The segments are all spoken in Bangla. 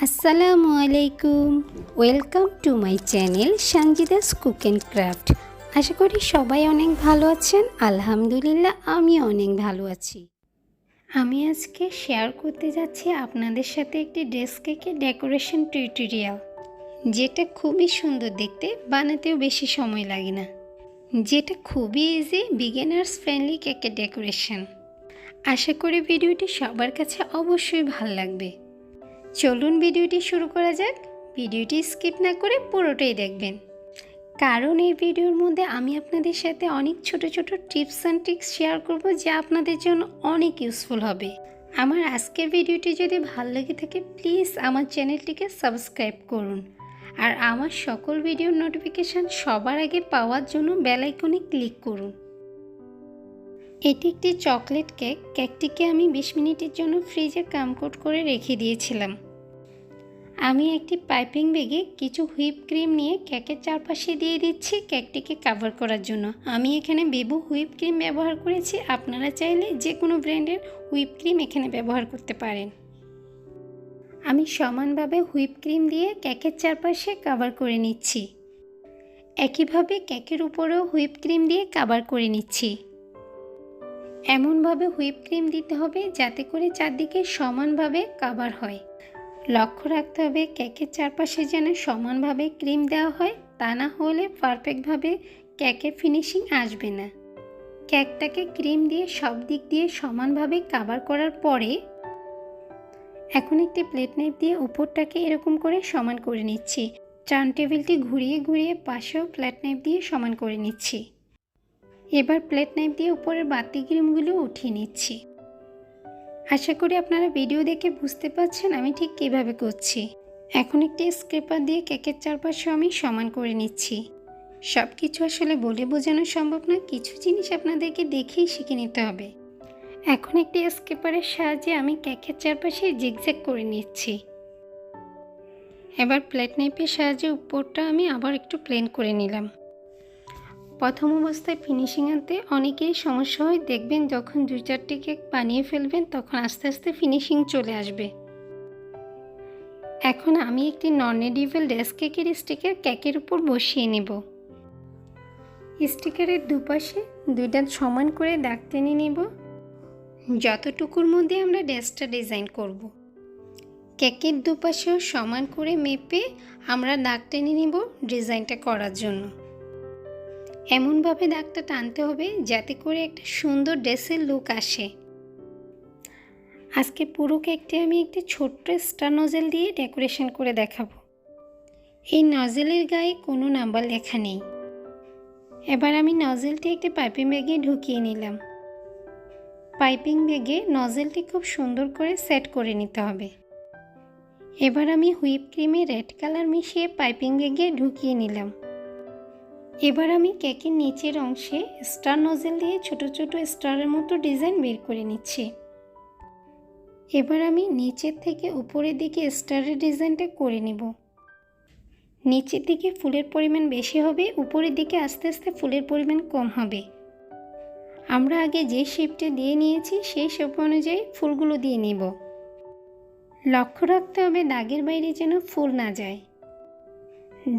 আসসালামু আলাইকুম। Welcome to my channel Sanjida's cook and craft. আশা করি সবাই অনেক ভালো আছেন। আলহামদুলিল্লাহ আমি অনেক ভালো আছি। আমি আজকে শেয়ার করতে যাচ্ছি আপনাদের সাথে একটি ড্রেস কেকের ডেকোরেশন টিউটোরিয়াল, যেটা খুবই সুন্দর দেখতে, বানাতেও বেশি সময় লাগে না, যেটা খুবই ইজি, বিগিনার্স ফ্রেন্ডলি কেকের ডেকোরেশন। আশা করি ভিডিওটি সবার কাছে অবশ্যই ভালো লাগবে। চলুন ভিডিওটি শুরু করা যাক। ভিডিওটি স্কিপ না করে পুরোটাই দেখবেন, কারণ এই ভিডিওর মধ্যে আমি আপনাদের সাথে অনেক ছোট ছোট টিপস অ্যান্ড ট্রিক্স শেয়ার করব, যা আপনাদের জন্য অনেক ইউজফুল হবে। আমার আজকের ভিডিওটি যদি ভালো লেগে থাকে প্লিজ আমার চ্যানেলটিকে সাবস্ক্রাইব করুন, আর আমার সকল ভিডিওর নোটিফিকেশান সবার আগে পাওয়ার জন্য বেল আইকনে ক্লিক করুন। এটি একটি চকলেট কেক। কেকটিকে আমি 20 মিনিটের জন্য ফ্রিজে কামকোট করে রেখে দিয়েছিলাম। আমি একটি পাইপিং ব্যাগে কিছু হুইপ ক্রিম নিয়ে কেকের চারপাশে দিয়ে দিচ্ছি কেকটিকে কভার করার জন্য। আমি এখানে বেবু হুইপ ক্রিম ব্যবহার করেছি, আপনারা চাইলে যে কোনো ব্র্যান্ডের হুইপ ক্রিম এখানে ব্যবহার করতে পারেন। আমি সমানভাবে হুইপ ক্রিম দিয়ে কেকের চারপাশে কভার করে নিচ্ছি। একইভাবে কেকের উপরেও হুইপ ক্রিম দিয়ে কভার করে নিচ্ছি। এমনভাবে হুইপ ক্রিম দিতে হবে যাতে করে চারদিকে সমানভাবে কভার হয়। লক্ষ্য রাখতে হবে কেকের চারপাশে যেন সমানভাবে ক্রিম দেওয়া হয়, তা না হলে পারফেক্টভাবে কেকের ফিনিশিং আসবে না। কেকটাকে ক্রিম দিয়ে সব দিক দিয়ে সমানভাবে কভার করার পরে এখন একটি প্লেট নাইফ দিয়ে উপরটাকে এরকম করে সমান করে নিচ্ছি। টার্ন টেবিলটি ঘুরিয়ে ঘুরিয়ে পাশেও প্লেট নাইফ দিয়ে সমান করে নিচ্ছি। এবার প্লেট নাইফ দিয়ে উপরের বাড়তি ক্রিমগুলো উঠিয়ে নিচ্ছি। আশা করি আপনারা ভিডিও দেখে বুঝতে পারছেন আমি ঠিক কীভাবে করছি। এখন একটি স্ক্রেপার দিয়ে কেকের চারপাশে আমি সমান করে নিচ্ছি। সব কিছু আসলে বলে বোঝানো সম্ভব না, কিছু জিনিস আপনাদেরকে দেখেই শিখে নিতে হবে। এখন একটি স্ক্রেপারের সাহায্যে আমি কেকের চারপাশে জিগজ্যাগ করে নিচ্ছি। এবার প্লেট নাইফের সাহায্যে উপরটা আমি আবার একটু প্লেন করে নিলাম। প্রথম অবস্থায় ফিনিশিং আনতে অনেকেরই সমস্যা হয়, দেখবেন যখন 2-4টি কেক বানিয়ে ফেলবেন তখন আস্তে আস্তে ফিনিশিং চলে আসবে। এখন আমি একটি নন এডিবল ড্রেস কেকের স্টিকার কেকের উপর বসিয়ে নেব। স্টিকারের দুপাশে দুইটা সমান করে দাগ টেনে নেব, যতটুকুর মধ্যে আমরা ড্রেসটা ডিজাইন করব। কেকের দুপাশেও সমান করে মেপে আমরা দাগ টেনে নেব ডিজাইনটা করার জন্য। এমনভাবে দাগটা টানতে হবে যাতে করে একটা সুন্দর ড্রেসের লুক আসে। আজকে পুরো কেকটি আমি একটি ছোট্ট স্টার নজেল দিয়ে ডেকোরেশন করে দেখাবো। এই নজেলের গায়ে কোনো নাম্বার লেখা নেই। এবার আমি নজেলটি একটি পাইপিং ব্যাগে ঢুকিয়ে নিলাম। পাইপিং ব্যাগে নজেলটি খুব সুন্দর করে সেট করে নিতে হবে। এবার আমি হুইপ ক্রিমে রেড কালার মিশিয়ে পাইপিং ব্যাগে ঢুকিয়ে নিলাম। এবার আমি কেকের নিচের অংশে স্টার নজেল দিয়ে ছোট ছোট স্টারের মতো ডিজাইন বের করে নিচ্ছি। এবার আমি নিচের থেকে উপরের দিকে স্টারের ডিজাইনটা করে নেব। নিচের দিকে ফুলের পরিমাণ বেশি হবে, উপরের দিকে আস্তে আস্তে ফুলের পরিমাণ কম হবে। আমরা আগে যে শেপটা দিয়ে নিয়েছি সেই শেপ অনুযায়ী ফুলগুলো দিয়ে নেব। লক্ষ্য রাখতে হবে দাগের বাইরে যেন ফুল না যায়।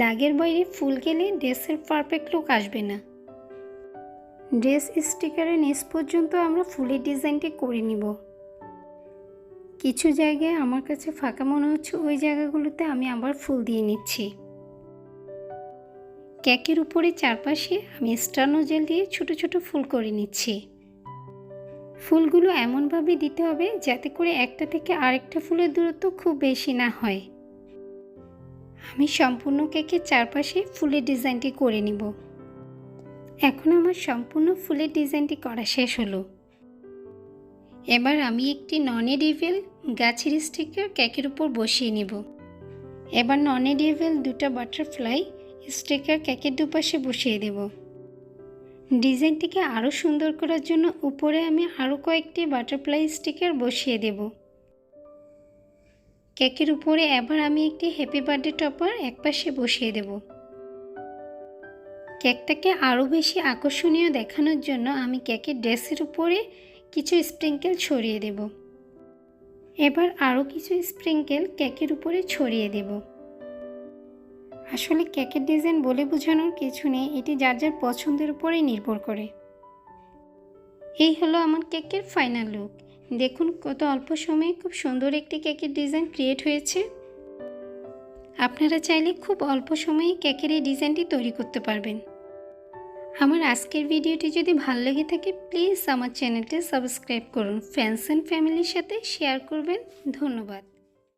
দাগের বাইরে ফুল গেলে ড্রেসের পারফেক্ট লুক আসবে না। ড্রেস স্টিকারের নিচ পর্যন্ত আমরা ফুলের ডিজাইনটি করে নিব। কিছু জায়গায় আমার কাছে ফাঁকা মনে হচ্ছে, ওই জায়গাগুলোতে আমি আবার ফুল দিয়ে নিচ্ছি। কেকের উপরে চারপাশে আমি স্টার নোজেল দিয়ে ছোট ছোট ফুল করে নিচ্ছি। ফুলগুলো এমনভাবে দিতে হবে যাতে করে একটা থেকে আরেকটা ফুলের দূরত্ব খুব বেশি না হয়। আমি সম্পূর্ণ কেকের চারপাশে ফুলের ডিজাইনটি করে নিব। এখন আমার সম্পূর্ণ ফুলের ডিজাইনটি করা শেষ হলো। এবার আমি একটি নন এডিবল গাছের স্টিকার কেকের উপর বসিয়ে নেব। এবার নন এডিবল দুটো বাটারফ্লাই স্টিকার কেকের দুপাশে বসিয়ে দেব। ডিজাইনটিকে আরও সুন্দর করার জন্য উপরে আমি আরও কয়েকটি বাটারফ্লাই স্টিকার বসিয়ে দেব। কেকের উপরে এবার আমি একটি হ্যাপি বার্থডে টপার একপাশে বসিয়ে দেব। কেকটাকে আরও বেশি আকর্ষণীয় দেখানোর জন্য আমি কেকের ড্রেসের উপরে কিছু স্প্রিঙ্কেল ছড়িয়ে দেব। এবার আরও কিছু স্প্রিঙ্কেল কেকের উপরে ছড়িয়ে দেব। আসলে কেকের ডিজাইন বলে বোঝানোর কিছু নেই, এটি যার যার পছন্দের উপরেই নির্ভর করে। এই হলো আমার কেকের ফাইনাল লুক। দেখুন কত অল্প সময়ে খুব সুন্দর একটি কেকের ডিজাইন ক্রিয়েট হয়েছে। আপনারা চাইলে খুব অল্প সময়ে কেকের এই ডিজাইনটি তৈরি করতে পারবেন। আমার আজকের ভিডিওটি যদি ভালো লেগে থাকে প্লিজ আমার চ্যানেলটি সাবস্ক্রাইব করুন, ফ্রেন্ডস অ্যান্ড ফ্যামিলির সাথে শেয়ার করবেন। ধন্যবাদ।